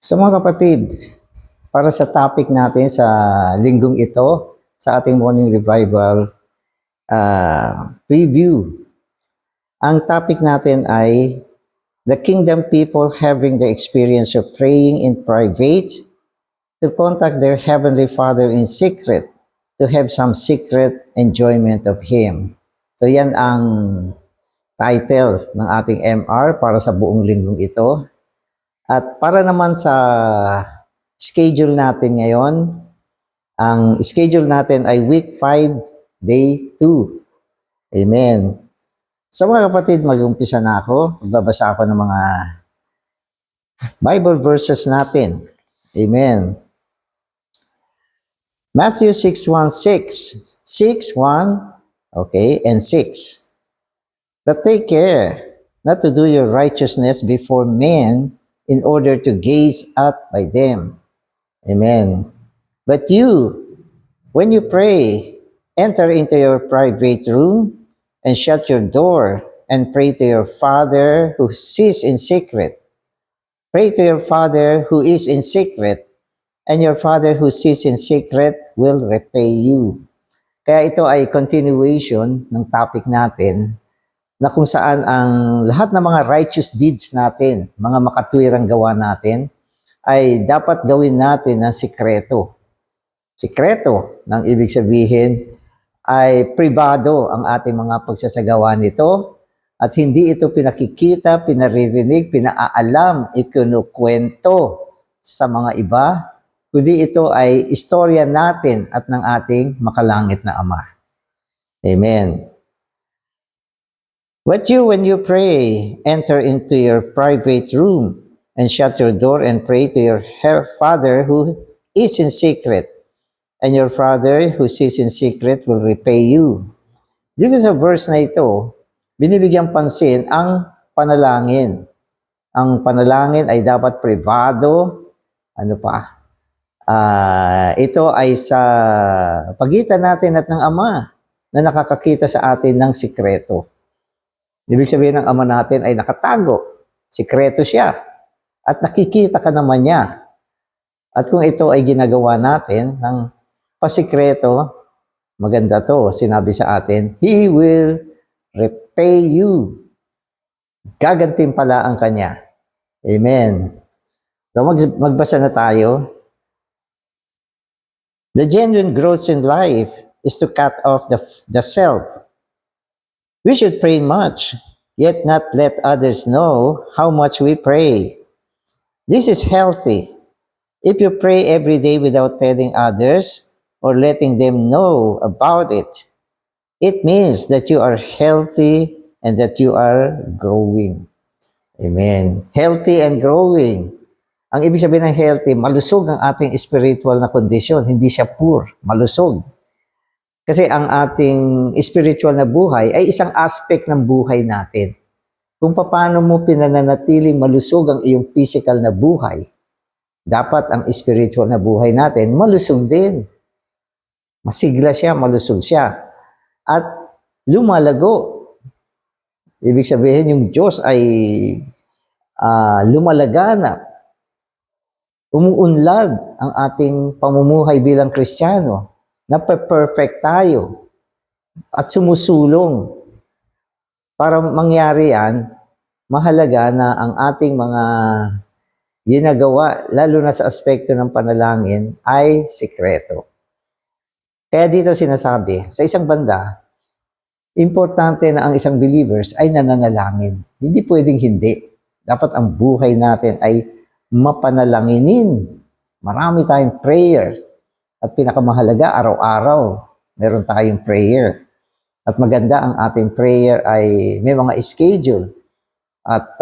So mga kapatid, para sa topic natin sa linggong ito, sa ating morning revival preview, ang topic natin ay the kingdom people having the experience of praying in private, to contact their heavenly Father in secret, to have some secret enjoyment of Him. So yan ang title ng ating MR para sa buong linggong ito. At para naman sa schedule natin ngayon, ang schedule natin ay week 5, day 2. Amen. So mga kapatid, mag-umpisa na ako. Magbabasa ako ng mga Bible verses natin. Amen. Matthew 6:1, 6:1, okay, and 6. But take care not to do your righteousness before men in order to gaze at by them. Amen. But you, when you pray, enter into your private room and shut your door and pray to your Father who sees in secret. Pray to your Father who is in secret, and your Father who sees in secret will repay you. Kaya ito ay continuation ng topic natin na kung saan ang lahat ng mga righteous deeds natin, mga makatwirang gawa natin, ay dapat gawin natin ng sikreto. Sikreto, ng ibig sabihin, ay pribado ang ating mga pagsasagawa nito at hindi ito pinakikita, pinaririnig, pinaalam, ikinukwento sa mga iba, kundi ito ay istorya natin at ng ating makalangit na Ama. Amen. But you, when you pray, enter into your private room and shut your door and pray to your Father who is in secret, and your Father who sees in secret will repay you. Dito sa verse na ito, binibigyang pansin ang panalangin. Ang panalangin ay dapat pribado, ito ay sa pagitan natin at ng Ama na nakakakita sa atin ng sikreto. Ibig sabihin ng Ama natin ay nakatago. Sikreto siya. At nakikita ka naman niya. At kung ito ay ginagawa natin ng pasikreto, maganda to, sinabi sa atin, He will repay you. Gagantimpala ang Kanya. Amen. So magbasa na tayo. The genuine growth in life is to cut off the self. We should pray much, yet not let others know how much we pray. This is healthy. If you pray every day without telling others or letting them know about it, it means that you are healthy and that you are growing. Amen. Healthy and growing. Ang ibig sabihin ng healthy, malusog ang ating spiritual na kondisyon. Hindi siya poor, malusog. Kasi ang ating spiritual na buhay ay isang aspect ng buhay natin. Kung paano mo pinananatiling malusog ang iyong physical na buhay, dapat ang spiritual na buhay natin malusog din. Masigla siya, malusog siya. At lumalago. Ibig sabihin yung Diyos ay lumalaganap. Umuunlad ang ating pamumuhay bilang Kristiyano. Nape-perfect tayo at sumusulong. Para mangyari yan, mahalaga na ang ating mga ginagawa, lalo na sa aspekto ng panalangin, ay sikreto. Kaya dito sinasabi, sa isang banda, importante na ang isang believers ay nananalangin. Hindi pwedeng hindi. Dapat ang buhay natin ay mapanalanginin. Marami tayong prayer. At pinakamahalaga, araw-araw, meron tayong prayer. At maganda ang ating prayer ay may mga schedule. At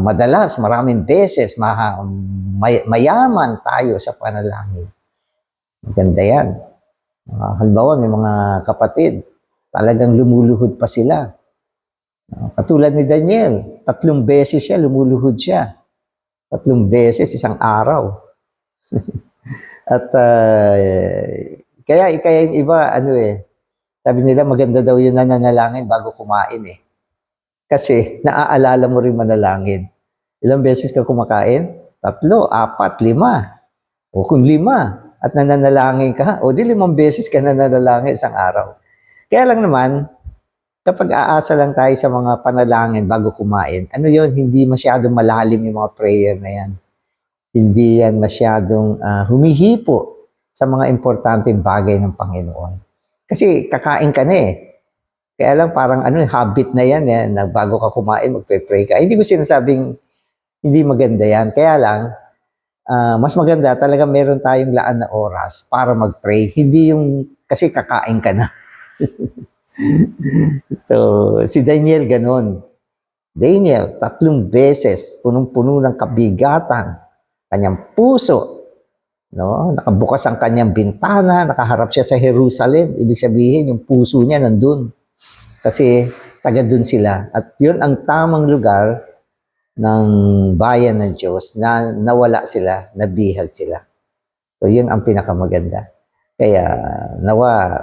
madalas, maraming beses, mayaman tayo sa panalangin. Maganda yan. Halimbawa, may mga kapatid, talagang lumuluhod pa sila. Katulad ni Daniel, 3 beses siya, lumuluhod siya. 3 beses, isang araw. At kaya yung iba, Sabi nila maganda daw yung nananalangin bago kumain eh. Kasi naaalala mo rin manalangin. Ilang beses ka kumakain? 3, 4, 5. O kung 5 at nananalangin ka, o di 5 beses ka nananalangin isang araw. Kaya lang naman, kapag aasa lang tayo sa mga panalangin bago kumain, ano yon, hindi masyadong malalim yung mga prayer na yan. Hindi yan masyadong humihipo sa mga importanteng bagay ng Panginoon. Kasi kakain ka na eh. Kaya lang parang habit na yan eh, na bago ka kumain, magpe-pray ka. Hindi ko sinasabing hindi maganda yan. Kaya lang, mas maganda talaga meron tayong laan na oras para mag-pray. Hindi yung, kasi kakain ka na. So, si Daniel ganun. Daniel, 3 beses, punong-puno ng kabigatan, kanyang puso, no? Nakabukas ang kanyang bintana, nakaharap siya sa Jerusalem. Ibig sabihin, yung puso niya nandun. Kasi taga dun sila. At yun ang tamang lugar ng bayan ng Diyos na nawala sila, nabihag sila. So yun ang pinakamaganda. Kaya nawa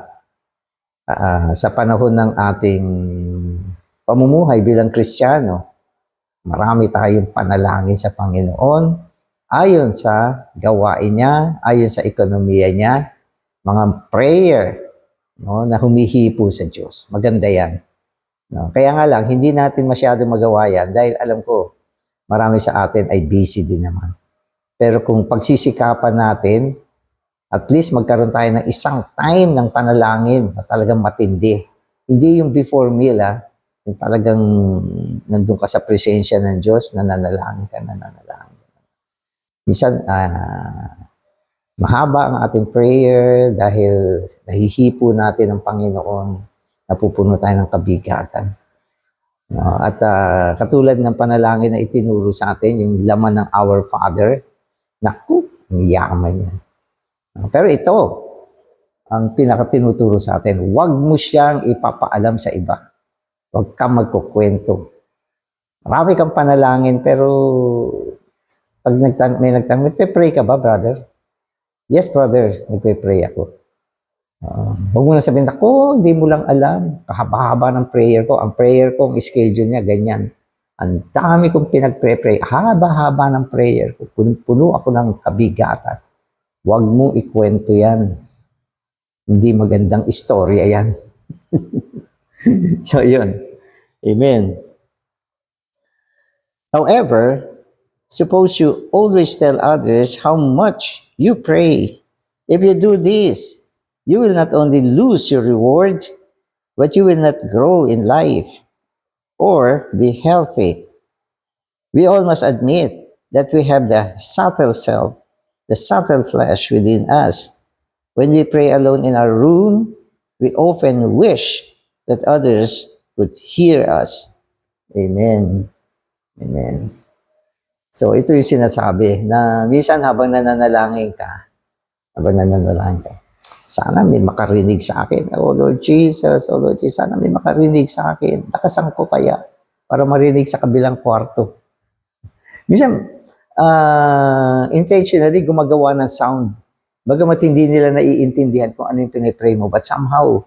sa panahon ng ating pamumuhay bilang Kristiyano, marami tayong panalangin sa Panginoon ayon sa gawain niya, ayon sa ekonomiya niya, mga prayer, no, na humihipo sa Diyos. Maganda yan. No? Kaya nga lang, hindi natin masyado magawa yan dahil alam ko, marami sa atin ay busy din naman. Pero kung pagsisikapan natin, at least magkaroon tayo ng isang time ng panalangin na talagang matindi. Hindi yung before meal, yung talagang nandun ka sa presensya ng Diyos, nananalangin ka. Minsan, mahaba ang ating prayer dahil nahihipo natin ang Panginoon, napupuno tayo ng kabigatan. At katulad ng panalangin na itinuro sa atin, yung laman ng Our Father, naku, ang yaman yan. Pero ito, ang pinakatinuturo sa atin, huwag mo siyang ipapaalam sa iba. Huwag kang magkukwento. Marami kang panalangin, pero pag may nagtanong, nagpe-pray ka ba, brother? Yes, brother, nagpe-pray ako. Huwag mo na sabihin, ako, hindi mo lang alam. Kahaba-haba ng prayer ko. Ang prayer ko, ang schedule niya, ganyan. Ang dami kong pinag-pray. Haba-haba ng prayer ko. Puno ako ng kabigatan. Huwag mo ikwento yan. Hindi magandang istorya yan. So, yun. Amen. However, suppose you always tell others how much you pray. If you do this, you will not only lose your reward, but you will not grow in life or be healthy. We all must admit that we have the subtle self, the subtle flesh within us. When we pray alone in our room, we often wish that others would hear us. Amen. Amen. So ito yung sinasabi na minsan habang nananalangin ka, sana may makarinig sa akin. Oh Lord Jesus, sana may makarinig sa akin. Nakasang ko kaya para marinig sa kabilang kwarto. Minsan, intentionally gumagawa ng sound. Bagamat hindi nila naiintindihan kung ano yung pinipray mo. But somehow,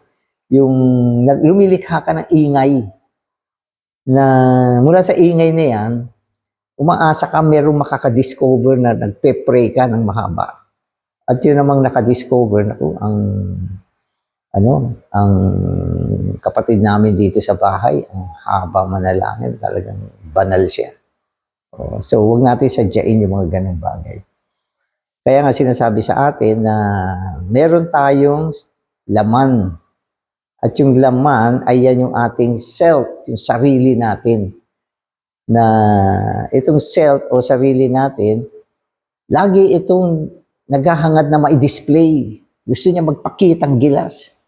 yung lumilikha ka ng ingay na mula sa ingay na yan, umaasa ka merong makakadiscover na nagpe-pray ka ng mahaba. At yun namang nakadiscover na ang kapatid namin dito sa bahay, ang haba manalangin, talagang banal siya. So, huwag natin sadyain yung mga ganong bagay. Kaya nga sinasabi sa atin na meron tayong laman. At yung laman ay yan yung ating self, yung sarili natin. Na itong self o sarili natin, lagi itong naghahangad na ma-display. Gusto niya magpakitang gilas.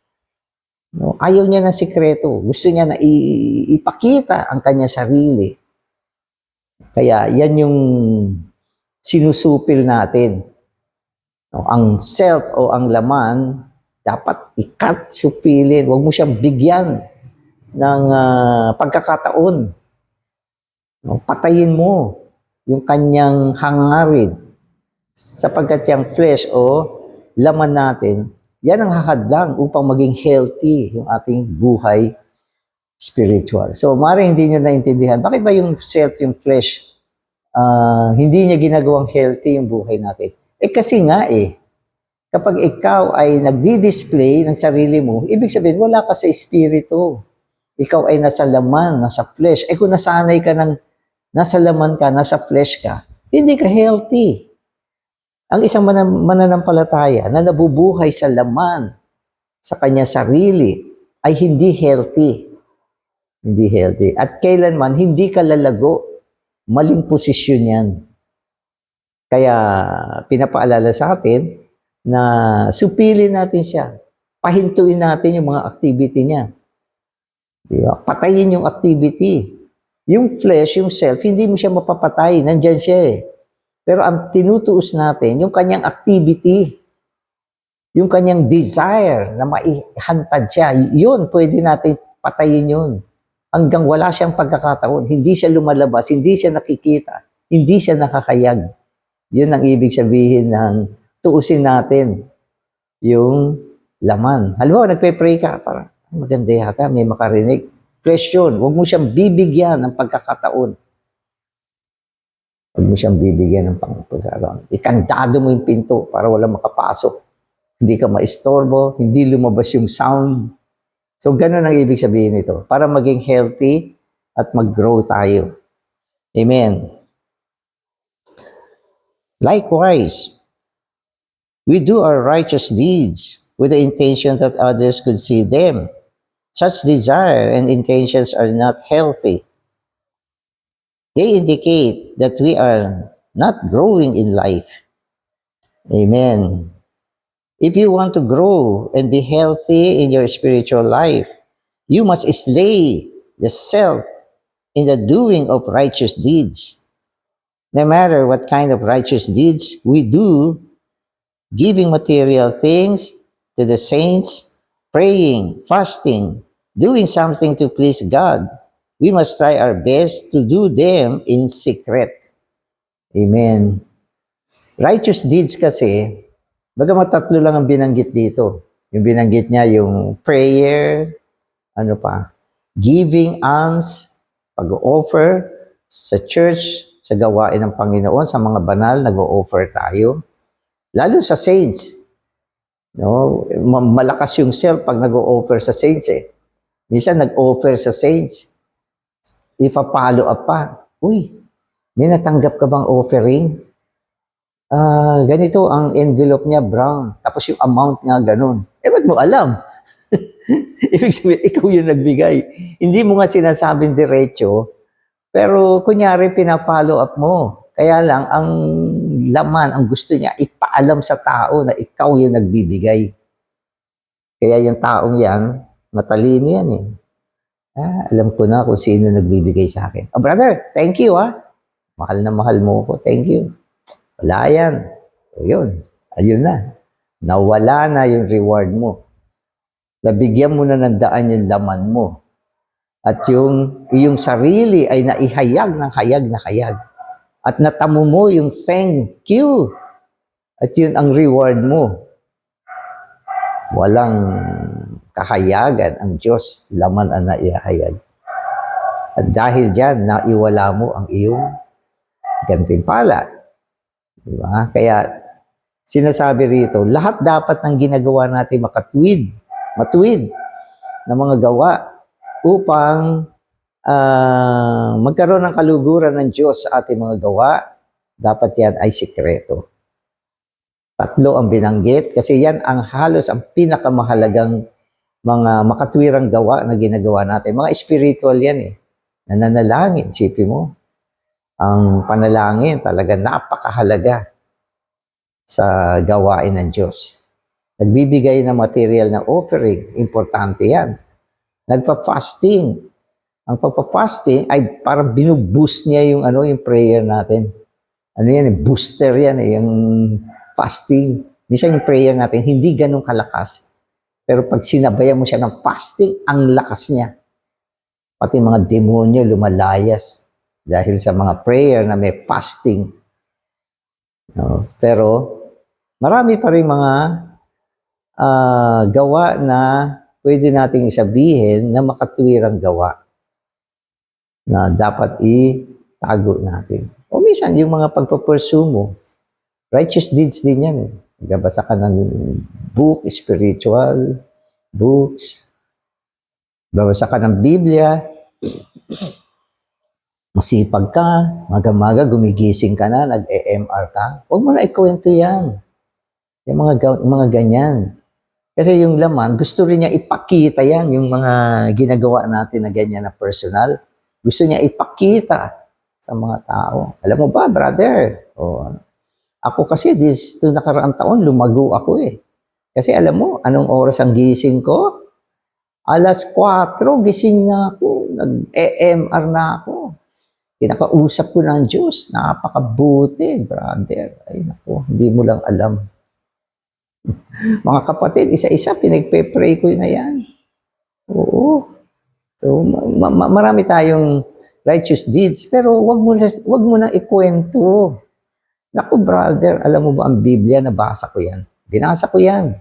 No? Ayaw niya ng sikreto. Gusto niya na ipakita ang kanya sarili. Kaya yan yung sinusupil natin. No? Ang self o ang laman, dapat ikat, supilin. Huwag mo siyang bigyan ng pagkakataon. No? Patayin mo yung kanyang hangarin sapagkat yung flesh o laman natin Yan ang hahadlang upang maging healthy yung ating buhay spiritual. So, maaaring hindi nyo naintindihan, bakit ba yung self, yung flesh, hindi niya ginagawang healthy yung buhay natin? Kasi nga kapag ikaw ay nagdi-display ng sarili mo, ibig sabihin, wala ka sa espiritu. Ikaw ay nasa laman, nasa flesh. Kung nasanay ka ng nasa laman ka, nasa flesh ka, hindi ka healthy. Ang isang mananampalataya na nabubuhay sa laman, sa kanya sarili, ay hindi healthy. Hindi healthy. At kailanman, hindi ka lalago. Maling posisyon yan. Kaya, pinapaalala sa atin, na supilin natin siya. Pahintuin natin yung mga activity niya. Diba? Patayin yung activity. Yung flesh, yung self, hindi mo siya mapapatay. Nandyan siya Pero ang tinutuos natin, yung kanyang activity, yung kanyang desire na maihantad siya, yun, pwede natin patayin yun. Hanggang wala siyang pagkakataon. Hindi siya lumalabas, hindi siya nakikita, hindi siya nakakayag. Yun ang ibig sabihin ng tuusin natin yung laman. Halimbawa, nagpe-pray ka, parang maganda yata, may makarinig. Question, huwag mo siyang bibigyan ng pagkakataon. Huwag mo siyang bibigyan ng pagkakataon. Ikandado mo yung pinto para walang makapasok. Hindi ka maistorbo, hindi lumabas yung sound. So, ganun ang ibig sabihin nito. Para maging healthy at mag-grow tayo. Amen. Likewise, we do our righteous deeds with the intention that others could see them. Such desire and intentions are not healthy. They indicate that we are not growing in life. Amen. If you want to grow and be healthy in your spiritual life, you must slay the self in the doing of righteous deeds. No matter what kind of righteous deeds we do, giving material things to the saints, praying, fasting, doing something to please God, we must try our best to do them in secret. Amen. Righteous deeds kasi, bagamat tatlo lang ang binanggit dito. Yung binanggit niya yung prayer, giving alms, pag-offer sa church, sa gawain ng Panginoon, sa mga banal, nag-o-offer tayo. Lalo sa saints. No? Malakas yung self pag nag-o-offer sa saints Minsan nag-offer sa saints. Ipa-follow up pa. Uy, may natanggap ka bang offering? Ganito ang envelope niya, brown. Tapos yung amount nga ganun. Ba't mo alam? Ibig sabihin, ikaw yung nagbigay. Hindi mo nga sinasabing diretso, pero kunyari pina-follow up mo. Kaya lang, ang laman, ang gusto niya, ipaalam sa tao na ikaw yung nagbibigay. Kaya yung taong yan, matalino yan alam ko na kung sino nagbibigay sa akin. Oh, brother, thank you Mahal na mahal mo ko, thank you. Wala yan. O yun, ayun na. Nawala na yung reward mo. Nabigyan mo na ng daan yung laman mo. At yung iyong sarili ay naihayag ng hayag na hayag. At natamo mo yung thank you. At yun ang reward mo. Walang kahayagan ang Diyos, laman ang naihayag. At dahil dyan, naiwala mo ang iyong gantimpala. Diba? Kaya sinasabi rito, lahat dapat ng ginagawa natin matuwid na mga gawa upang magkaroon ng kaluguran ng Diyos sa ating mga gawa. Dapat yan ay sikreto. Tatlo ang binanggit kasi yan ang halos ang pinakamahalagang mga makatwirang gawa na ginagawa natin. Mga spiritual yan Nananalangin, isipin mo. Ang panalangin talaga napakahalaga sa gawain ng Diyos. Nagbibigay ng material na offering, importante yan. Nagpa-fasting. Ang pagpa-fasting ay parang binuboost niya yung yung prayer natin. Booster yan yung fasting. Minsan yung prayer natin hindi ganun kalakas. Pero pag sinabayan mo siya ng fasting, ang lakas niya. Pati mga demonyo lumalayas dahil sa mga prayer na may fasting. No? Pero marami pa rin mga gawa na pwede nating isabihin na makatwirang gawa na dapat itago natin. O minsan, yung mga pagpapursue mo, righteous deeds din yan. Nagbabasa ka ng book, spiritual books, babasa ka ng Biblia, masipag ka, maga-maga, gumigising ka na, nag-EMR ka. Huwag mo na ikwento yan. Yung mga ganyan. Kasi yung laman, gusto rin niya ipakita yan, yung mga ginagawa natin na ganyan na personal. Gusto niya ipakita sa mga tao. Alam mo ba, brother? Ako kasi, nakaraang taon, lumago ako eh. Kasi alam mo, anong oras ang gising ko? Alas 4, gising na ako. Nag-EMR na ako. Kinakausap ko ng Diyos. Napakabuti, brother. Ay, naku, hindi mo lang alam. Mga kapatid, isa-isa, pinagpe-pray ko na yan. Oo. So, marami tayong righteous deeds, pero wag mo nang ikwento. Naku, brother, alam mo ba ang Biblia, nabasa ko yan. Binasa ko yan.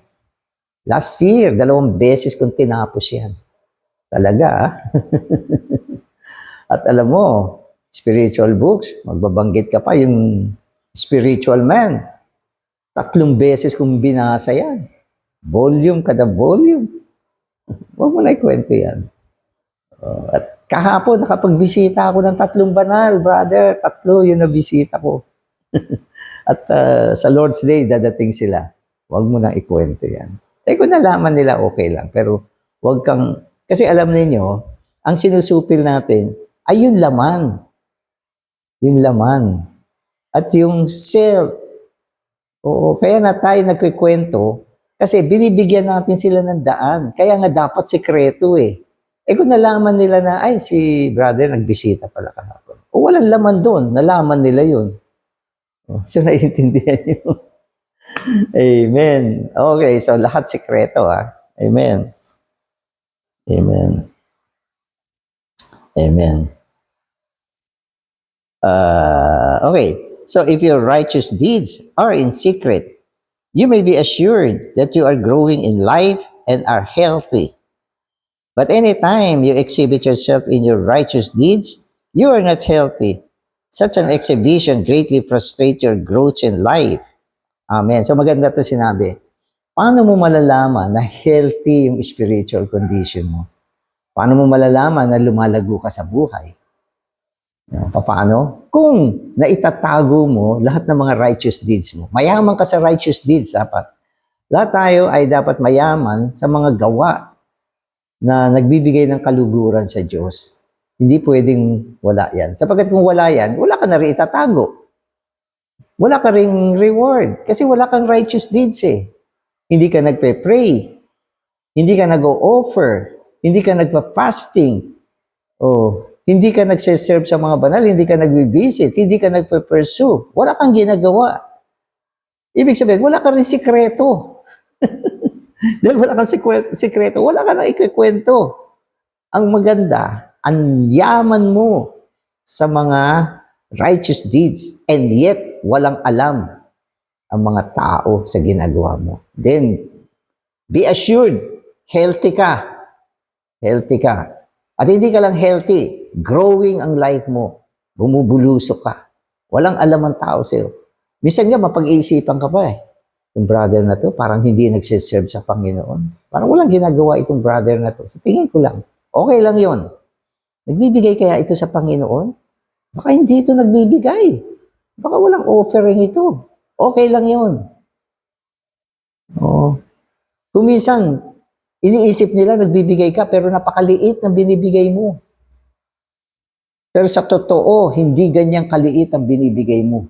Last year, 2 beses kong tinapos yan. Talaga, ah. At alam mo, spiritual books, magbabanggit ka pa yung spiritual man. 3 beses kong binasa yan. Volume kada volume. Huwag mo na ikwento yan. At kahapon, nakapagbisita ako ng 3 banal, brother. 3 yung nabisita ko. At sa Lord's Day, dadating sila. Huwag mo na ikwento yan. Kung nalaman nila, okay lang. Pero huwag kang, kasi alam niyo, ang sinusupil natin ay yung laman. Yung laman. At yung self. Oo, kaya na tayo nagkikwento kasi binibigyan natin sila ng daan. Kaya nga dapat sekreto eh. Kung nalaman nila na, ay, si brother nagbisita pala kahapon. O walang laman doon, nalaman nila yun. So, naiintindihan nyo. Amen. Okay, so lahat sekreto ha. Amen. Amen. Amen. Okay, so if your righteous deeds are in secret, you may be assured that you are growing in life and are healthy. But anytime you exhibit yourself in your righteous deeds, you are not healthy. Such an exhibition greatly frustrates your growth in life. Amen. So maganda to sinabi. Paano mo malalaman na healthy yung spiritual condition mo? Paano mo malalaman na lumalago ka sa buhay? Paano? Kung naitatago mo lahat ng mga righteous deeds mo. Mayaman ka sa righteous deeds dapat. Lahat tayo ay dapat mayaman sa mga gawa na nagbibigay ng kaluguran sa Diyos. Hindi pwedeng wala yan. Sapagkat kung wala yan, wala ka na rin itatago. Wala ka ring reward. Kasi wala kang righteous deeds eh. Hindi ka nagpe-pray. Hindi ka nag-o-offer. Hindi ka nagpa-fasting. Hindi ka nagse-serve sa mga banal. Hindi ka nag-visit. Hindi ka nagpe-pursue. Wala kang ginagawa. Ibig sabihin, wala ka rin sikreto. Dahil wala kang sikreto, wala ka na ikikwento. Ang maganda, ang yaman mo sa mga righteous deeds and yet walang alam ang mga tao sa ginagawa mo. Then, be assured, healthy ka. Healthy ka. At hindi ka lang healthy, growing ang life mo. Bumubulusok ka. Walang alam ang tao sa'yo. Minsan nga, mapag-iisipan ka pa eh. Yung brother na to, parang hindi nagsiserve sa Panginoon. Parang walang ginagawa itong brother na to. Sa tingin ko lang, okay lang yon. Nagbibigay kaya ito sa Panginoon? Baka hindi ito nagbibigay. Baka walang offering ito. Okay lang yon. Kung minsan, iniisip nila nagbibigay ka pero napakaliit ng binibigay mo. Pero sa totoo, hindi ganyang kaliit ang binibigay mo.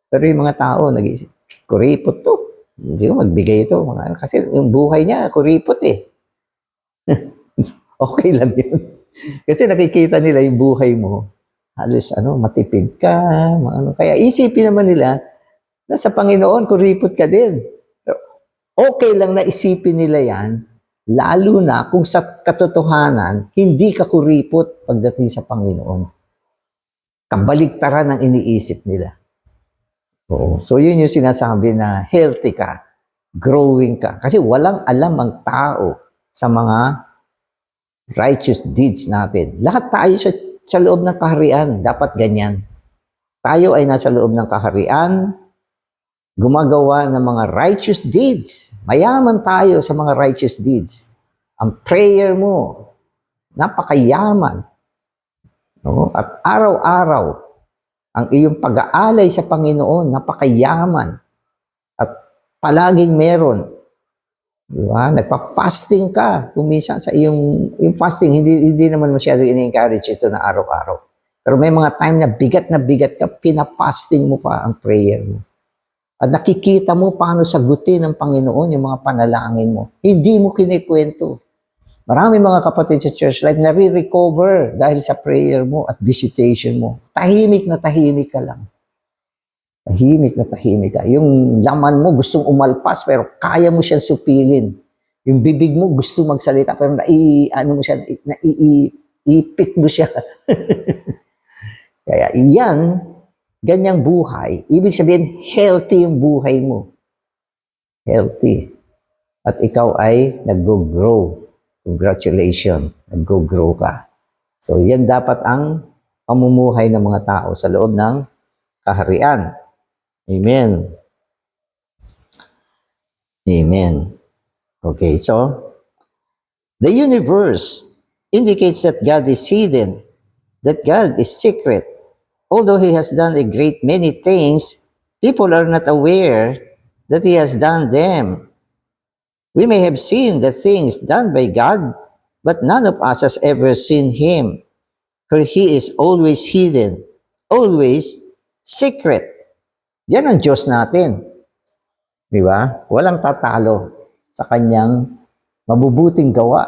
Pero yung mga tao, nag-iisip, kuripot to. Hindi ko magbigay ito. Kasi yung buhay niya, kuripot eh. Okay lang yun. Kasi nakikita nila yung buhay mo. Halos matipid ka. Kaya isipin naman nila na sa Panginoon, kuripot ka din. Pero okay lang na isipin nila yan, lalo na kung sa katotohanan, hindi ka kuripot pagdating sa Panginoon. Kabaliktaran ang iniisip nila. So yun yung sinasabi na healthy ka. growing ka. Kasi walang alam ang tao sa mga righteous deeds natin. Lahat tayo sa loob ng kaharian, dapat ganyan. Tayo ay nasa loob ng kaharian, gumagawa ng mga righteous deeds. Mayaman tayo sa mga righteous deeds. Ang prayer mo, napakayaman. No? At araw-araw, ang iyong pag-aalay sa Panginoon, napakayaman. At palaging meron. Di ba? Nagpa-fasting ka. Kung minsan sa yung fasting, hindi naman masyado in-encourage ito na araw-araw. Pero may mga time na bigat ka, pinafasting mo pa ang prayer mo. At nakikita mo paano sagutin ng Panginoon yung mga panalangin mo. Hindi mo kinikwento. Marami mga kapatid sa church life na re-recover dahil sa prayer mo at visitation mo. Tahimik na tahimik ka lang. Tahimik na tahimik ka. Yung laman mo gustong umalpas pero kaya mo siyang supilin. Yung bibig mo gusto magsalita pero naiipit mo siya. Kaya iyan, ganyang buhay, ibig sabihin healthy yung buhay mo. Healthy. At ikaw ay nag-grow. Congratulations, nag-grow ka. So yan dapat ang pamumuhay ng mga tao sa loob ng kaharian. Amen. Amen. Okay, so the universe indicates that God is hidden, that God is secret. Although He has done a great many things, people are not aware that He has done them. We may have seen the things done by God, but none of us has ever seen Him, for He is always hidden, always secret. Yan ang Diyos natin. Di ba? Walang tatalo sa kanyang mabubuting gawa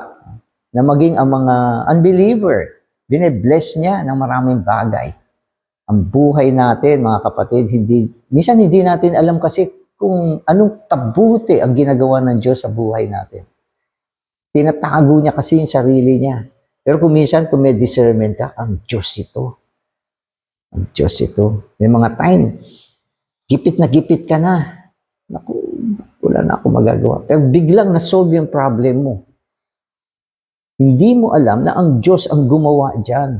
na maging ang mga unbeliever. Bine-bless niya ng maraming bagay. Ang buhay natin, mga kapatid, minsan hindi natin alam kasi kung anong kabuti ang ginagawa ng Diyos sa buhay natin. Tinatago niya kasi yung sarili niya. Pero kung minsan, kung may discernment ka, ang Diyos ito. Ang Diyos ito. May mga time, gipit ka na. Naku, wala na ako magagawa. Pero biglang na-solve yung problem mo. Hindi mo alam na ang Diyos ang gumawa dyan.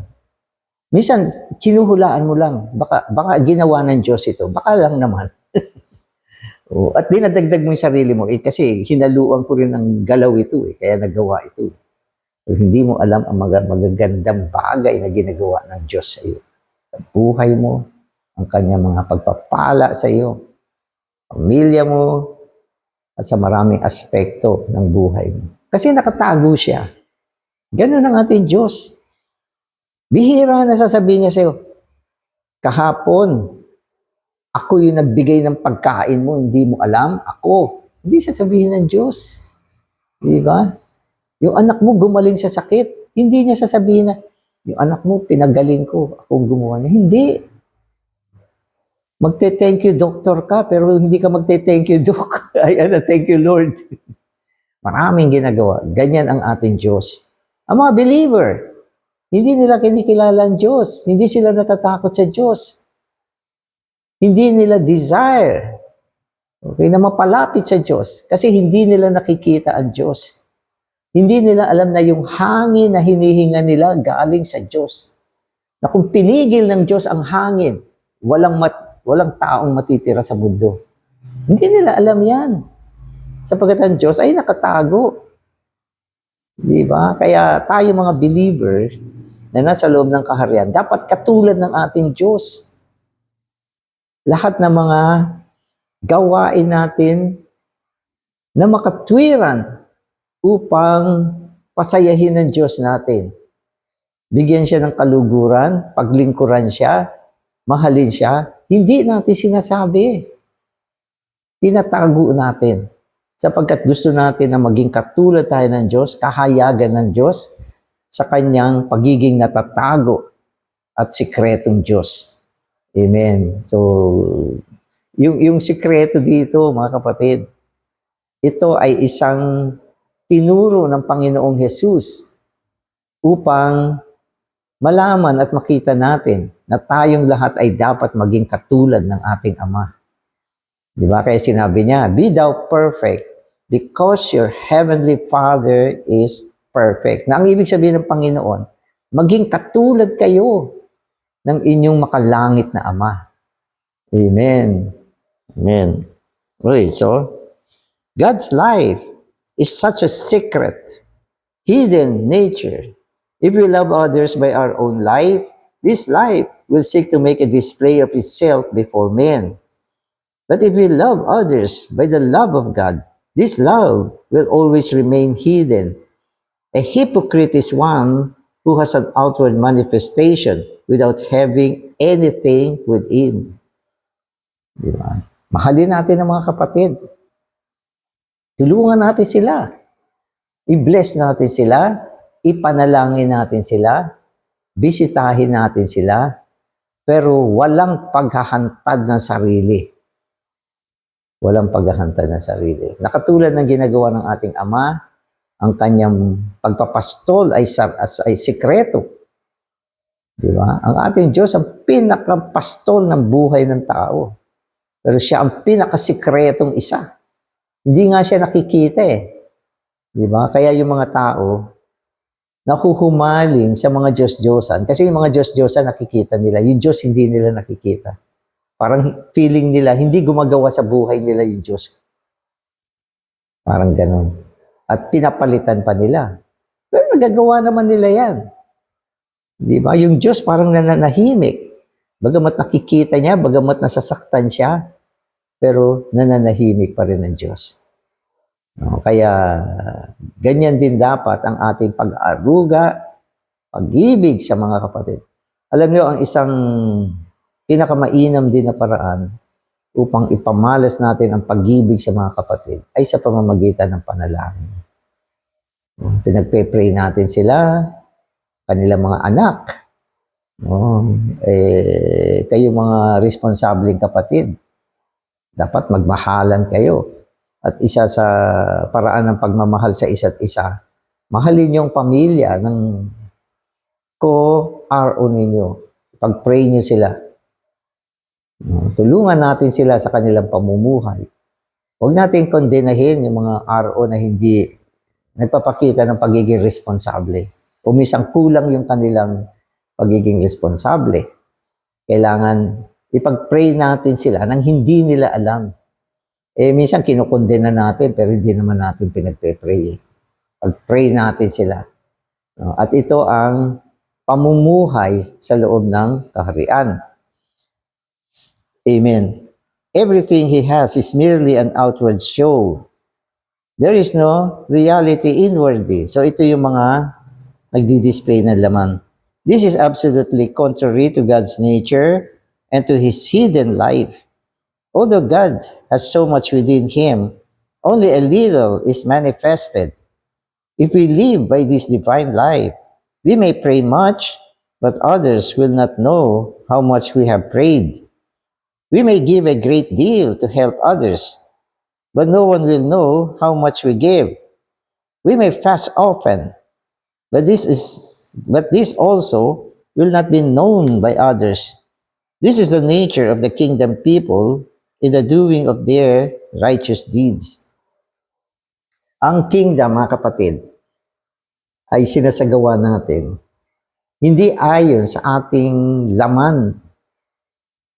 Minsan, kinuhulaan mo lang. Baka ginawa ng Diyos ito. Baka lang naman. At dinadagdag mo yung sarili mo. Kasi hinaluan ko rin ng galaw ito. Kaya nagawa ito. Hindi mo alam ang magagandang bagay na ginagawa ng Diyos sa iyo. Sa buhay mo, ang kanyang mga pagpapala sa iyo, pamilya mo, at sa maraming aspekto ng buhay mo. Kasi nakatago siya. Ganun ang ating Diyos. Bihira na sasabihin niya sa iyo, kahapon, ako yung nagbigay ng pagkain mo, hindi mo alam, ako. Hindi sasabihin ng Diyos. Di ba? Yung anak mo gumaling sa sakit, hindi niya sasabihin na, yung anak mo pinagaling ko, akong gumawa niya. Hindi. Magte-thank you, doctor ka, pero hindi ka magte-thank you, doc. Thank you, Lord. Maraming ginagawa. Ganyan ang ating Diyos. Ang mga believer, hindi nila kinikilala ang Diyos. Hindi sila natatakot sa Diyos. Hindi nila desire na mapalapit sa Diyos kasi hindi nila nakikita ang Diyos. Hindi nila alam na yung hangin na hinihinga nila galing sa Diyos. Na kung pinigil ng Diyos ang hangin, walang taong matitira sa mundo. Hindi nila alam yan. Sapagkat ang Diyos ay nakatago. Di ba? Kaya tayo mga believer na nasa loob ng kaharian, dapat katulad ng ating Diyos. Lahat ng mga gawain natin na makatwiran upang pasayahin ng Diyos natin. Bigyan siya ng kaluguran, paglingkuran siya, mahalin siya, hindi natin sinasabi. Tinatago natin. Sapagkat gusto natin na maging katulad tayo ng Diyos, kahayagan ng Diyos sa kanyang pagiging natatago at sikretong Diyos. Amen. So, yung sikreto dito, mga kapatid, ito ay isang tinuro ng Panginoong Hesus upang malaman at makita natin na tayong lahat ay dapat maging katulad ng ating Ama. Di ba? Kaya sinabi niya, be thou perfect because your heavenly Father is perfect. Na ang ibig sabihin ng Panginoon, maging katulad kayo ng inyong makalangit na Ama. Amen. Amen. Okay, so, God's life is such a secret, hidden nature. If we love others by our own life, this life will seek to make a display of itself before men. But if we love others by the love of God, this love will always remain hidden. A hypocrite is one who has an outward manifestation without having anything within. Di ba? Mahalin natin ang mga kapatid. Tulungan natin sila. I-bless natin sila. Ipanalangin natin sila. Bisitahin natin sila. Pero walang paghahantad ng sarili. Walang paghahantad ng sarili. Nakatulad ng ginagawa ng ating Ama, ang kanyang pagpapastol ay sikreto. Di ba? Ang ating Diyos ang pinakapastol ng buhay ng tao. Pero siya ang pinakasikretong isa. Hindi nga siya nakikita eh. Di ba? Kaya yung mga tao, nahuhumaling sa mga Diyos-Diyosan. Kasi yung mga Diyos-Diyosan nakikita nila. Yung Diyos hindi nila nakikita. Parang feeling nila, hindi gumagawa sa buhay nila yung Diyos. Parang ganun. At pinapalitan pa nila. Pero nagagawa naman nila yan. Di ba? Yung Diyos parang nananahimik. Bagamat nakikita niya, bagamat nasasaktan siya, pero nananahimik pa rin ang Diyos. No? Kaya ganyan din dapat ang ating pag-aruga, pag-ibig sa mga kapatid. Alam niyo, ang isang pinakamainam din na paraan upang ipamalas natin ang pag-ibig sa mga kapatid ay sa pamamagitan ng panalangin. Pinagpe-pray natin sila, kanilang mga anak. Kayo mga responsableng kapatid, dapat magmahalan kayo. At isa sa paraan ng pagmamahal sa isa't isa, mahalin yung pamilya ng ko-RO ninyo. Pag-pray nyo sila. Tulungan natin sila sa kanilang pamumuhay. Huwag natin kondenahin yung mga RO na hindi nagpapakita ng pagiging responsable. O minsan kulang yung kanilang pagiging responsable. Kailangan ipag-pray natin sila nang hindi nila alam. Minsan kinukondena natin pero hindi naman natin pinagpe-pray. Pag-pray natin sila. At ito ang pamumuhay sa loob ng kaharian. Amen. Everything he has is merely an outward show. There is no reality inwardly. So ito yung mga nagdi-display ng laman. This is absolutely contrary to God's nature and to His hidden life. Although God has so much within Him, only a little is manifested. If we live by this divine life, we may pray much, but others will not know how much we have prayed. We may give a great deal to help others, but no one will know how much we give. We may fast often, but this also will not be known by others. This is the nature of the kingdom people in the doing of their righteous deeds. Ang kingdom, mga kapatid, ay sinasagawa natin hindi ayon sa ating laman,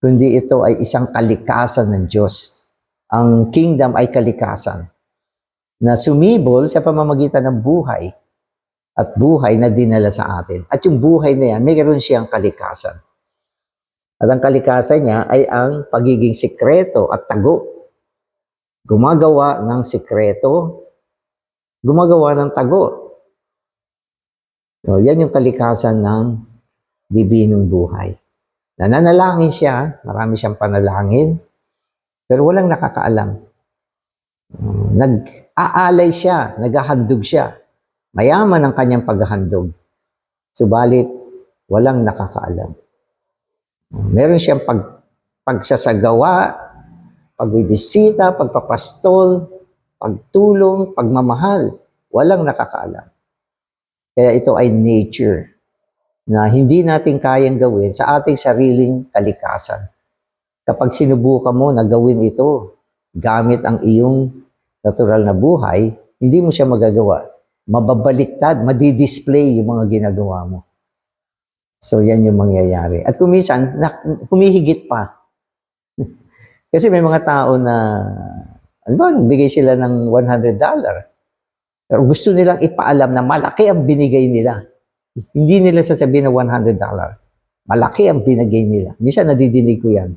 kundi ito ay isang kalikasan ng Diyos. Ang kingdom ay kalikasan na sumibol sa pamamagitan ng buhay at buhay na dinala sa atin. At yung buhay na yan, mayroon siyang kalikasan. At ang kalikasan niya ay ang pagiging sikreto at tago. Gumagawa ng sikreto, gumagawa ng tago. So, yan yung kalikasan ng dibinong buhay. Nananalangin siya, marami siyang panalangin, pero walang nakakaalam. Nag-aalay siya, naghahandog siya. Mayaman ang kanyang paghahandog. Subalit, walang nakakaalam. Meron siyang pagsasagawa, pagbibisita, pagpapastol, pagtulong, pagmamahal. Walang nakakaalam. Kaya ito ay nature na hindi natin kayang gawin sa ating sariling kalikasan. Kapag sinubukan mo na gawin ito, gamit ang iyong natural na buhay, hindi mo siya magagawa. Mababaliktad, madidisplay yung mga ginagawa mo. So, yan yung mangyayari. At kung minsan, humihigit pa. Kasi may mga tao na, ano ba, nagbigay sila ng $100. Pero gusto nilang ipaalam na malaki ang binigay nila. Hindi nila sasabihin na $100. Malaki ang binigay nila. Minsan nadidinig ko yan.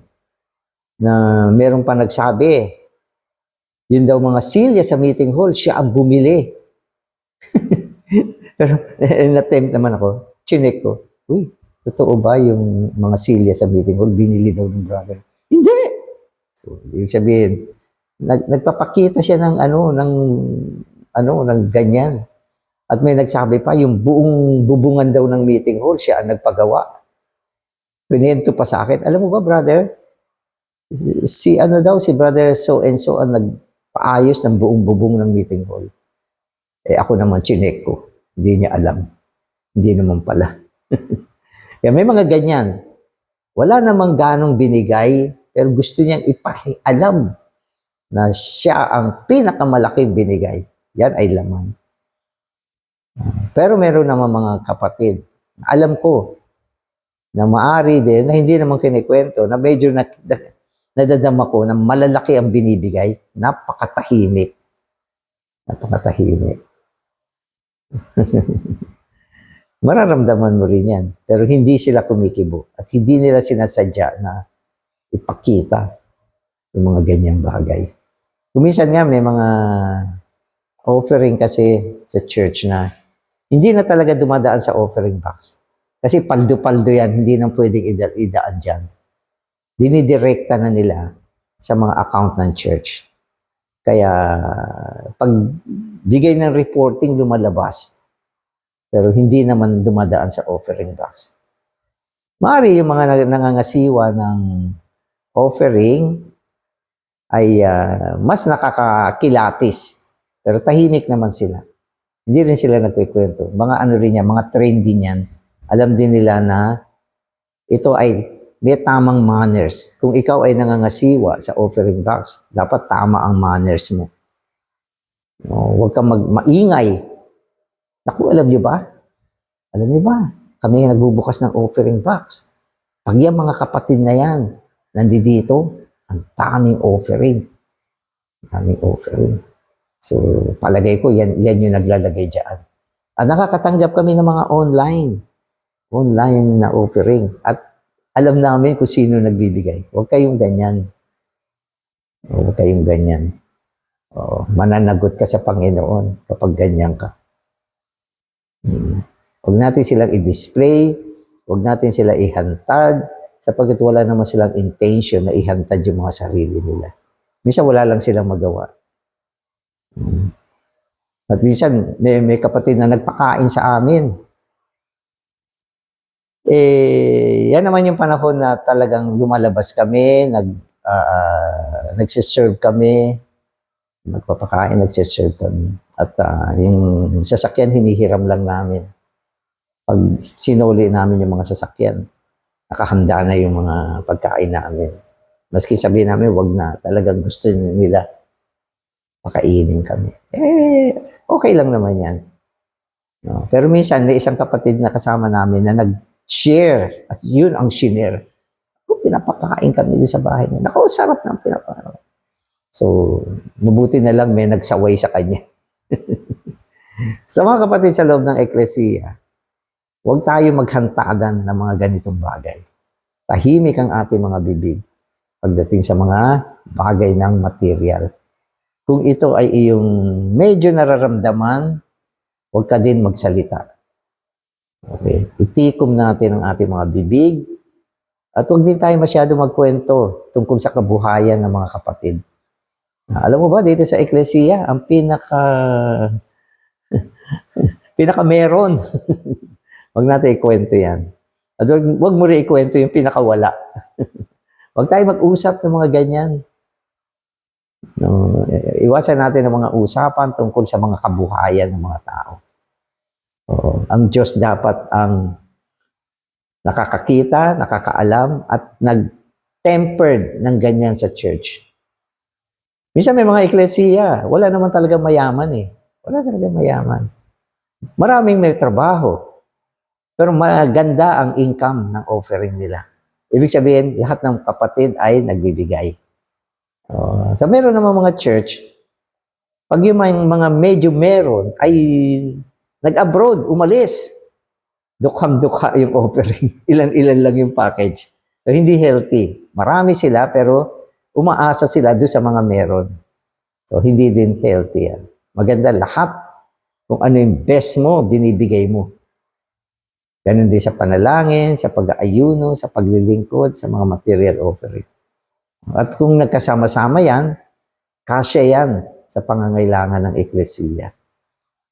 Na meron pa nagsabi, yun daw mga silya sa meeting hall, siya ang bumili. Pero na-tempt naman ako, chinek ko, uy, totoo ba yung mga silya sa meeting hall, binili daw ng brother? Hindi! So, ibig sabihin, nagpapakita siya ng ng ganyan. At may nagsabi pa, yung buong bubungan daw ng meeting hall, siya ang nagpagawa. Pinento pa sa akin, alam mo ba, brother, si brother so and so ang nagpaayos ng buong bubong ng meeting hall. Ako naman, chinek ko. Hindi niya alam. Hindi naman pala. Kaya may mga ganyan. Wala namang ganong binigay, pero gusto niyang ipahialam na siya ang pinakamalaking binigay. Yan ay laman. Pero meron naman mga kapatid, alam ko, na maari din, na hindi naman kinikwento, na medyo nadadama ko na malalaki ang binibigay, napakatahimik. Napakatahimik. Mararamdaman mo rin yan. Pero hindi sila kumikibo. At hindi nila sinasadya na ipakita yung mga ganyang bagay. Kuminsan nga may mga offering kasi sa church na hindi na talaga dumadaan sa offering box. Kasi paldo-paldo yan, hindi na pwedeng idaan dyan. Dinidirekta na nila sa mga account ng church. Kaya pag bigay ng reporting, lumalabas. Pero hindi naman dumadaan sa offering box. Maaari yung mga nangangasiwa ng offering ay mas nakakakilatis. Pero tahimik naman sila. Hindi rin sila nagkikwento. Mga ano rin yan, mga trendy niyan. Alam din nila na ito ay may tamang manners. Kung ikaw ay nangangasiwa sa offering box, dapat tama ang manners mo. No, huwag kang maingay. Naku, alam niyo ba? Alam niyo ba? Kami nagbubukas ng offering box. Pag yung mga kapatid na yan, nandito, ang daming offering. Daming offering. So, palagay ko, yan yung naglalagay dyan. At nakakatanggap kami ng mga online na offering. At alam namin kung sino nagbibigay. Huwag kayong ganyan. Huwag kayong ganyan. Mananagot ka sa Panginoon kapag ganyan ka. Huwag natin silang i-display, huwag natin sila ihantad, sapagkat wala naman silang intention na ihantad yung mga sarili nila. Minsan wala lang silang magawa. At minsan may kapatid na nagpakain sa amin. Yan naman yung panahon na talagang lumalabas kami, nagsiserve kami, nagpapakain, nagsiserve kami. At yung sasakyan, hinihiram lang namin. Pag sinuli namin yung mga sasakyan, nakahanda na yung mga pagkain namin. Maski sabihin namin, wag na. Talagang gusto nila pakainin kami. Okay lang naman yan. No? Pero minsan, may isang kapatid na kasama namin na nag-share. At yun ang shinare. Kung pinapakain kami doon sa bahay niya, naku, sarap ng pinapakain. So, mabuti na lang may nagsaway sa kanya. Sa mga kapatid sa loob ng eklesiya, huwag tayo maghantadan ng mga ganitong bagay. Tahimik ang ating mga bibig pagdating sa mga bagay ng material. Kung ito ay iyong medyo nararamdaman, huwag ka din magsalita. Okay? Itikom natin ang ating mga bibig at huwag din tayo masyado magkwento tungkol sa kabuhayan ng mga kapatid. Alam mo ba, dito sa eklesiya, ang pinaka meron. Huwag natin ikwento yan. At huwag mo rin ikwento yung pinakawala. Huwag tayo mag-usap ng mga ganyan. No, iwasan natin ang mga usapan tungkol sa mga kabuhayan ng mga tao. Ang Diyos dapat ang nakakakita, nakakaalam, at nag-tempered ng ganyan sa church. Minsan may mga eklesiya, wala naman talaga mayaman eh. Wala talaga mayaman. Maraming may trabaho, pero maganda ang income ng offering nila. Ibig sabihin, lahat ng kapatid ay nagbibigay. So meron naman mga church, pag yung mga medyo meron, ay nag-abroad, umalis. Dukhang-dukha yung offering. Ilan-ilan lang yung package. So hindi healthy. Marami sila, pero umaasa sila doon sa mga meron. So hindi din healthy yan. Maganda lahat. Kung ano yung best mo, binibigay mo. Ganun din sa panalangin, sa pag-aayuno, sa paglilingkod, sa mga material offering. At kung nagkasama-sama yan, kasya yan sa pangangailangan ng eklesiya.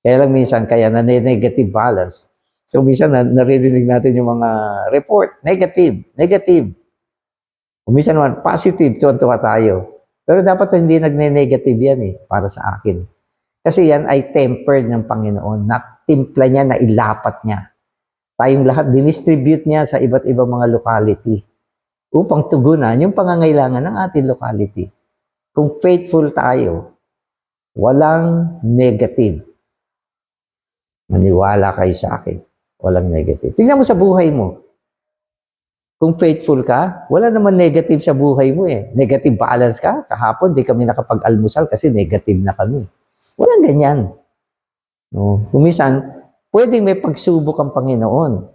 Kaya lang minsan, kaya na negative balance. So minsan naririnig natin yung mga report, negative. O minsan naman, positive, tuwan-tuwa tayo. Pero dapat hindi nagne-negative yan para sa akin. Kasi yan ay tempered ng Panginoon. Natimpla niya, na ilapat niya. Tayong lahat, dinistribute niya sa iba't ibang mga locality upang tugunan yung pangangailangan ng ating locality. Kung faithful tayo, walang negative. Maniwala kayo sa akin. Walang negative. Tingnan mo sa buhay mo. Kung faithful ka, wala naman negative sa buhay mo eh. Negative balance ka. Kahapon, di kami nakapag-almusal kasi negative na kami. Walang ganyan. No? Kumisan, pwedeng may pagsubok ang Panginoon.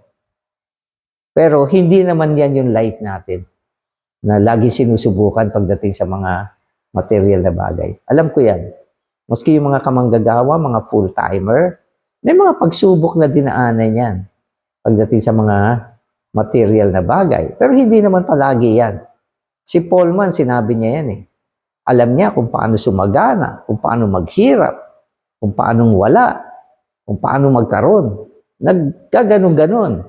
Pero hindi naman yan yung life natin na lagi sinusubukan pagdating sa mga material na bagay. Alam ko yan. Maski yung mga kamanggagawa, mga full-timer, may mga pagsubok na dinaanan yan pagdating sa mga material na bagay. Pero hindi naman palagi yan. Si Paul man, sinabi niya yan eh. Alam niya kung paano sumagana, kung paano maghirap, kung paano wala, kung paano magkaroon. Nagkaganon-ganon.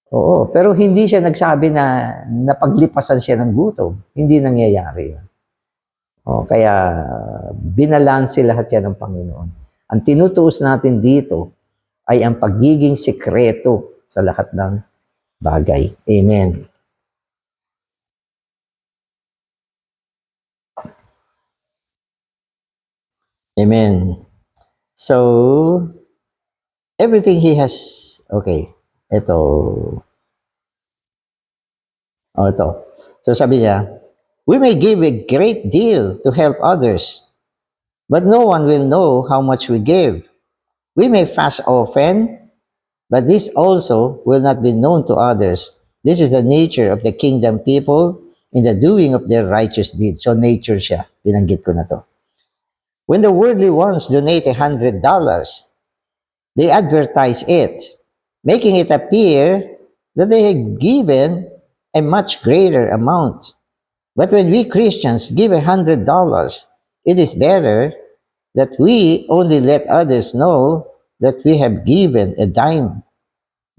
Oo, pero hindi siya nagsabi na napaglipasan siya ng gutom. Hindi nangyayari yun. Kaya binalanse lahat yan ng Panginoon. Ang tinutuos natin dito ay ang pagiging sikreto sa lahat ng bagay. Amen. Amen. So, everything he has, okay, ito. Ito. So sabi niya, we may give a great deal to help others, but no one will know how much we give. We may fast often, but this also will not be known to others. This is the nature of the kingdom people in the doing of their righteous deeds. So nature siya. Binanggit ko na to. When the worldly ones donate $100, they advertise it, making it appear that they have given a much greater amount. But when we Christians give $100, it is better that we only let others know that we have given a dime.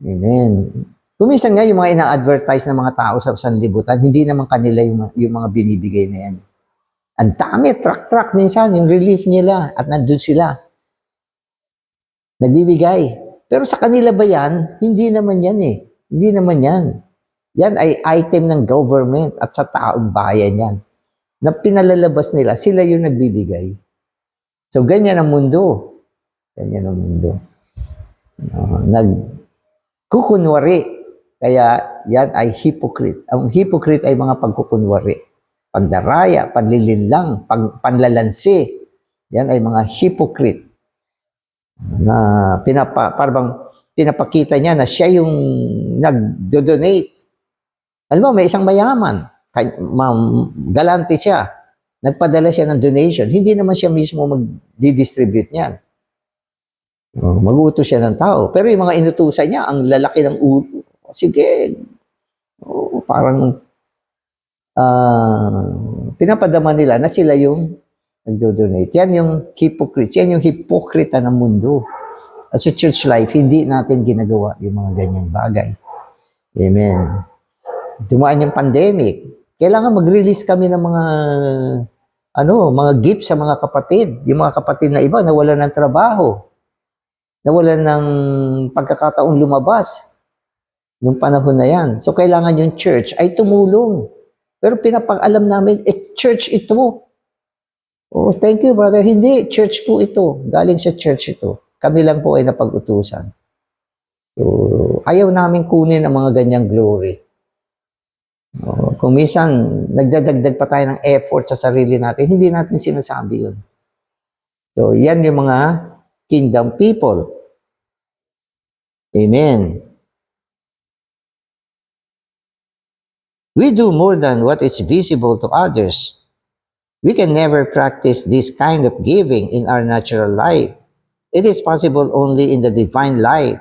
Amen. Kuminsan nga yung mga ina-advertise ng mga tao sa sanlibutan, hindi naman kanila yung mga binibigay na yan. Ang dami, truck minsan, yung relief nila at nandun sila. Nagbibigay. Pero sa kanila ba yan? Hindi naman yan eh. Hindi naman yan. Yan ay item ng government at sa taong bayan yan. Na pinalalabas nila, sila yung nagbibigay. So, ganyan ang mundo. Ganyan ang mundo. Nagkukunwari. Kaya yan ay hypocrite. Ang hypocrite ay mga pagkukunwari. Pandaraya, panlilinlang, panlalansi. Yan ay mga hypocrite. Na parang pinapakita niya na siya yung nag-donate. Alam mo, may isang mayaman. Galante siya. Nagpadala siya ng donation. Hindi naman siya mismo mag-distribute niyan. Mag-utos siya ng tao. Pero yung mga inutusan niya, ang lalaki ng ulo. Sige. Parang pinapadama nila na sila yung nagdo-donate. Yan yung hypocrites. Yan yung hipokrita ng mundo. At sa church life, hindi natin ginagawa yung mga ganyang bagay. Amen. Dumaan yung pandemic. Kailangan mag-release kami ng mga gifts sa mga kapatid. Yung mga kapatid na iba, nawalan ng trabaho. Nawalan ng pagkakataon lumabas. Nung panahon na yan. So, kailangan yung church ay tumulong. Pero pinapag-alam namin, church ito. Oh, thank you, brother. Hindi, church po ito. Galing sa church ito. Kami lang po ay napag-utusan. So, ayaw namin kunin ang mga ganyang glory. Oh, kung minsan, nagdadagdag pa tayo ng effort sa sarili natin, hindi natin sinasabi yun. So, yan yung mga kingdom people. Amen. We do more than what is visible to others. We can never practice this kind of giving in our natural life. It is possible only in the divine life,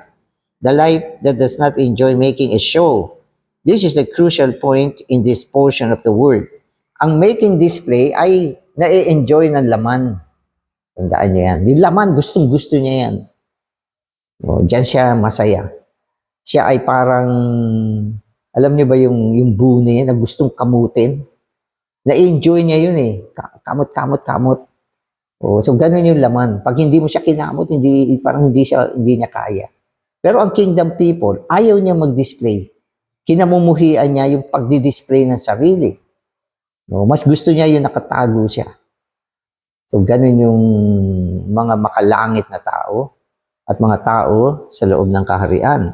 the life that does not enjoy making a show. This is the crucial point in this portion of the word. Ang making display ay nai-enjoy ng laman. Tandaan niyo yan. Yung laman, gustong-gusto niya yan. O, diyan siya masaya. Siya ay parang, alam niyo ba yung buni na gustong kamutin? Na-enjoy niya yun eh. Kamot. O, so ganun yung laman. Pag hindi mo siya kinamot, parang hindi niya kaya. Pero ang kingdom people, ayaw niya mag-display. Kinamumuhian niya yung pagdi-display ng sarili. No, mas gusto niya yung nakatago siya. So ganun yung mga makalangit na tao at mga tao sa loob ng kaharian.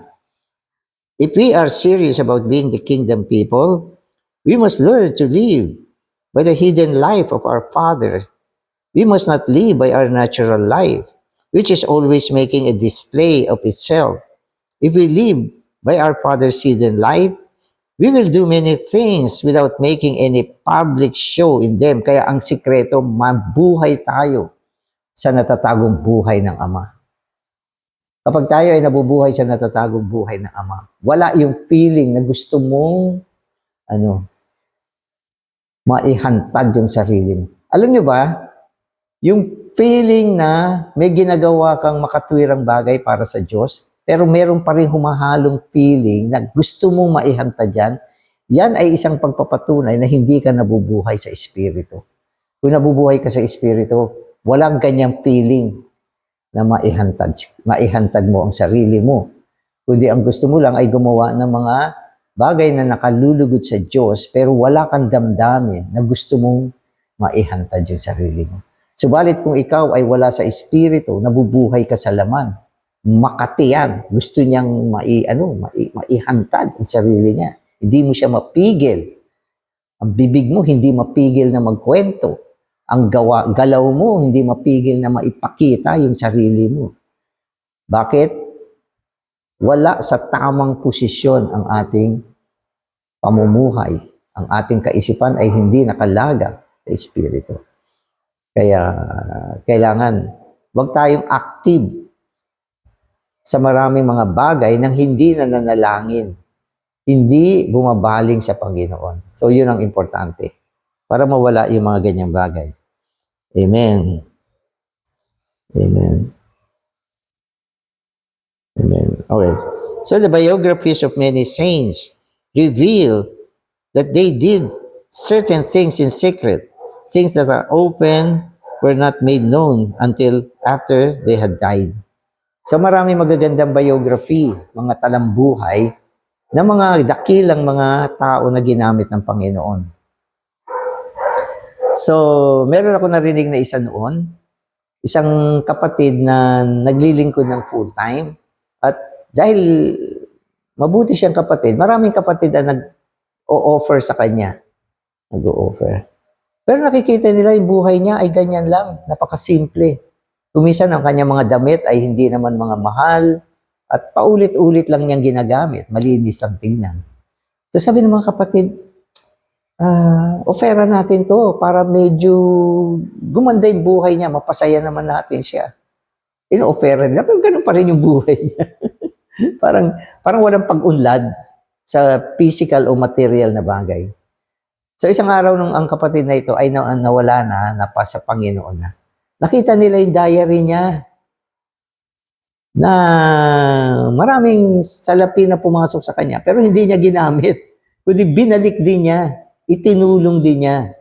If we are serious about being the kingdom people, we must learn to live by the hidden life of our Father. We must not live by our natural life, which is always making a display of itself. If we live by our Father's hidden life, we will do many things without making any public show in them. Kaya ang sikreto, mabuhay tayo sa natatagong buhay ng Ama. Kapag tayo ay nabubuhay sa natatagong buhay ng Ama, wala yung feeling na gusto mong maihantad yung sarili mo. Alam niyo ba, yung feeling na may ginagawa kang makatwirang bagay para sa Diyos, pero meron pa rin humahalong feeling na gusto mong maihantad yan ay isang pagpapatunay na hindi ka nabubuhay sa Espiritu. Kung nabubuhay ka sa Espiritu, walang ganyang feeling na maihantad mo ang sarili mo. Kundi ang gusto mo lang ay gumawa ng mga bagay na nakalulugod sa Diyos, pero wala kang damdamin na gusto mong maihantad yung sarili mo. Subalit kung ikaw ay wala sa Espiritu, nabubuhay ka sa laman, makati yan. Gusto niyang maihantad ang sarili niya. Hindi mo siya mapigil. Ang bibig mo hindi mapigil na magkwento. Ang galaw mo hindi mapigil na maipakita yung sarili mo. Bakit? Wala sa tamang posisyon ang ating pamumuhay. Ang ating kaisipan ay hindi nakalaga sa Espiritu. Kaya kailangan wag tayong active sa maraming mga bagay nang hindi nananalangin, hindi bumabaling sa Panginoon. So yun ang importante para mawala yung mga ganyang bagay. Amen. Amen. Amen. Okay. So the biographies of many saints reveal that they did certain things in secret. Things that are open were not made known until after they had died. So marami magagandang biography, mga talambuhay, ng mga dakilang mga tao na ginamit ng Panginoon. So, meron ako narinig na isa noon, isang kapatid na naglilingkod ng full-time. At dahil mabuti siyang kapatid, maraming kapatid na nag-o-offer sa kanya. Nag-o-offer. Pero nakikita nila yung buhay niya ay ganyan lang, napakasimple. Kumisan ang kanyang mga damit ay hindi naman mga mahal at paulit-ulit lang niyang ginagamit, malinis lang tingnan. So sabi ng mga kapatid, ofera natin to para medyo gumanda yung buhay niya, mapasaya naman natin siya. Ino-ofera nila, pero ganun pa rin yung buhay niya. parang walang pag-unlad sa physical o material na bagay. So isang araw nung ang kapatid na ito ay nawala na, napasa Panginoon na. Nakita nila yung diary niya na maraming salapi na pumasok sa kanya pero hindi niya ginamit. Kundi binalik din niya, itinulong din niya,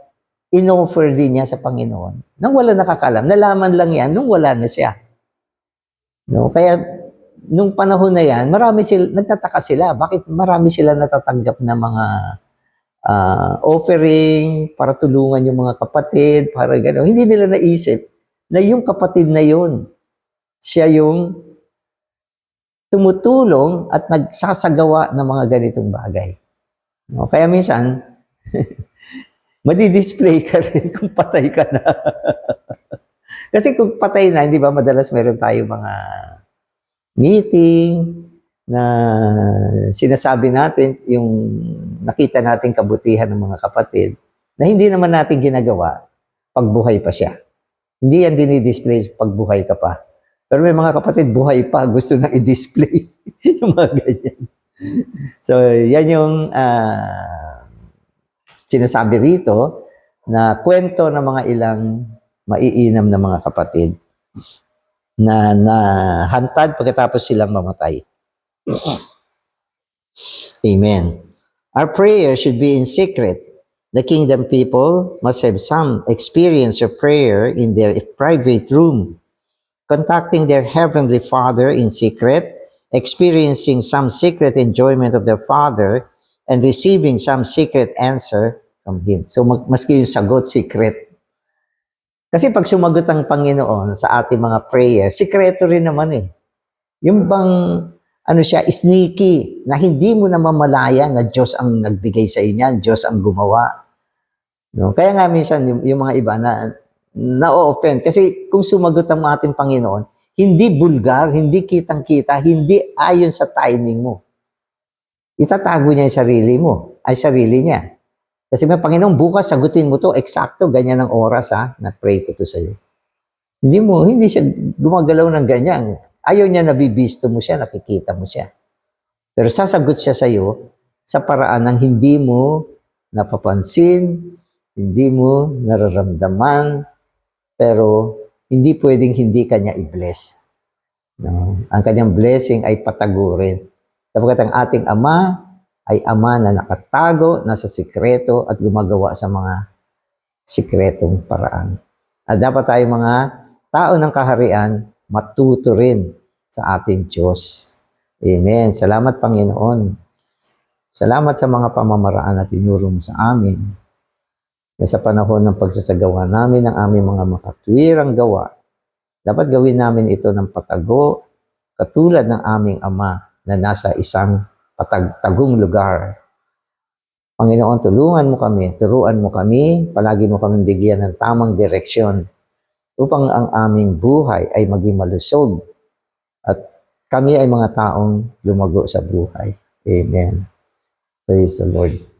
inoffer din niya sa Panginoon. Nang wala nakakalam, nalaman lang yan nung wala na siya. No? Kaya nung panahon na yan, nagtataka sila. Bakit marami sila natatanggap na mga offering para tulungan yung mga kapatid, para gano'n. Hindi nila naisip na yung kapatid na yun, siya yung tumutulong at nagsasagawa ng mga ganitong bagay. No? Kaya minsan, madi-display ka rin kung patay ka na. Kasi kung patay na, hindi ba, madalas meron tayo mga meeting na sinasabi natin yung nakita natin kabutihan ng mga kapatid na hindi naman natin ginagawa pag buhay pa siya. Hindi yan dinidisplay pag buhay ka pa. Pero may mga kapatid buhay pa, gusto nang i-display yung mga ganyan. So, yan yung sinasabi rito na kwento ng mga ilang maiinam na mga kapatid na hantad pagkatapos silang mamatay. Amen. Our prayer should be in secret. The kingdom people must have some experience of prayer in their private room, contacting their heavenly Father in secret, experiencing some secret enjoyment of their Father, and receiving some secret answer from Him. So, maski yung sagot, secret. Kasi pag sumagot ang Panginoon sa ating mga prayer, sikreto rin naman eh. Yung bang, sneaky, na hindi mo na mamalayan na Diyos ang nagbigay sa inyo, Diyos ang gumawa. No? Kaya nga minsan, yung mga iba na-offend. Kasi kung sumagot ang ating Panginoon, hindi bulgar, hindi kitang-kita, hindi ayon sa timing mo. Itatago niya yung sarili niya. Kasi may Panginoon, bukas sagutin mo to, eksakto, ganyan ang oras na-pray ko to sa iyo. Hindi siya gumagalaw ng ganyan. Ayaw niya nabibisto mo siya, nakikita mo siya. Pero sasagot siya sa iyo sa paraan ng hindi mo napapansin, hindi mo nararamdaman, pero hindi pwedeng hindi kanya i-bless. No? Ang kanyang blessing ay patagurin. Sapagkat ang ating Ama ay Ama na nakatago, nasa sikreto at gumagawa sa mga sikretong paraan. At dapat tayo mga tao ng kaharian, matuto rin sa ating Diyos. Amen. Salamat, Panginoon. Salamat sa mga pamamaraan na tinuro mo sa amin. Na sa panahon ng pagsasagawa namin ng aming mga makatwirang gawa, dapat gawin namin ito ng patago, katulad ng aming Ama na nasa isang patagtagong lugar. Panginoon, tulungan mo kami, turuan mo kami, palagi mo kami bigyan ng tamang direksyon upang ang aming buhay ay maging malusog at kami ay mga taong lumago sa buhay. Amen. Praise the Lord.